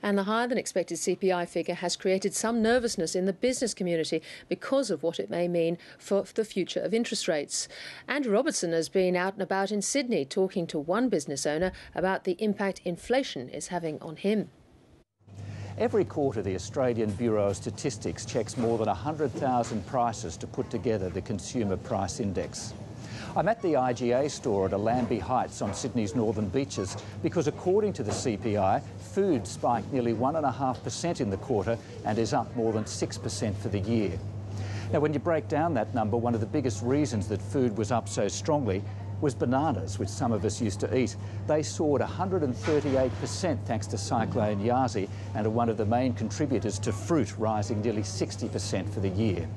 And the higher than expected CPI figure has created some nervousness in the business community because of what it may mean for the future of interest rates. Andrew Robertson has been out and about in Sydney talking to one business owner about the impact inflation is having on him. Every quarter, the Australian Bureau of Statistics checks more than 100,000 prices to put together the Consumer Price Index. I'm at the IGA store at Allambie Heights on Sydney's northern beaches because, according to the CPI, food spiked nearly 1.5% in the quarter and is up more than 6% for the year. Now, when you break down that number, one of the biggest reasons that food was up so strongly was bananas, which some of us used to eat. They soared 138% thanks to Cyclone Yasi and are one of the main contributors to fruit, rising nearly 60% for the year.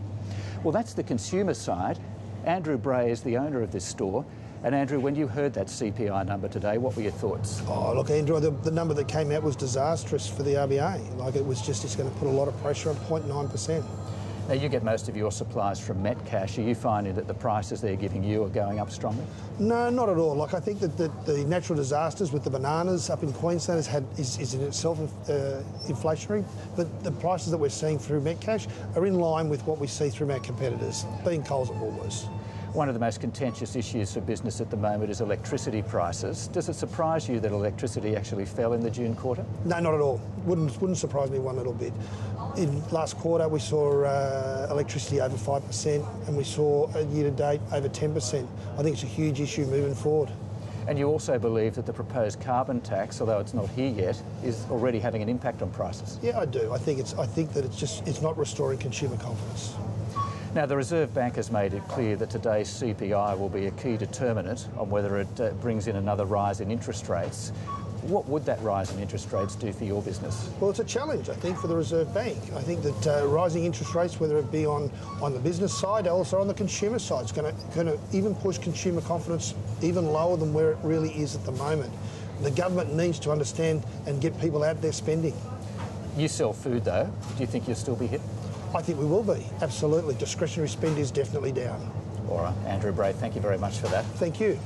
Well, that's the consumer side. Andrew Bray is the owner of this store. And Andrew, when you heard that CPI number today, what were your thoughts? Oh, look, Andrew, the number that came out was disastrous for the RBA. Like, it's going to put a lot of pressure on 0.9%. Now, you get most of your supplies from Metcash. Are you finding that the prices they're giving you are going up strongly? No, not at all. Like, I think that the natural disasters with the bananas up in Queensland is in itself inflationary, but the prices that we're seeing through Metcash are in line with what we see through our competitors, being Coles and Woolworths. One of the most contentious issues for business at the moment is electricity prices. Does it surprise you that electricity actually fell in the June quarter? No, not at all. Wouldn't surprise me one little bit. In last quarter, we saw electricity over 5%, and we saw year-to-date over 10%. I think it's a huge issue moving forward. And you also believe that the proposed carbon tax, although it's not here yet, is already having an impact on prices? Yeah, I do. I think that it's not restoring consumer confidence. Now, the Reserve Bank has made it clear that today's CPI will be a key determinant on whether it brings in another rise in interest rates. What would that rise in interest rates do for your business? Well, it's a challenge, I think, for the Reserve Bank. I think that rising interest rates, whether it be on the business side, also on the consumer side, is going to even push consumer confidence even lower than where it really is at the moment. The government needs to understand and get people out there spending. You sell food, though. Do you think you'll still be hit? I think we will be, absolutely. Discretionary spend is definitely down. All right, Andrew Bray, thank you very much for that. Thank you.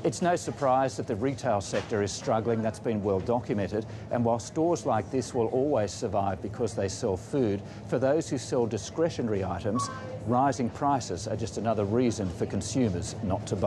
It's no surprise that the retail sector is struggling. That's been well documented. And while stores like this will always survive because they sell food, for those who sell discretionary items, rising prices are just another reason for consumers not to buy.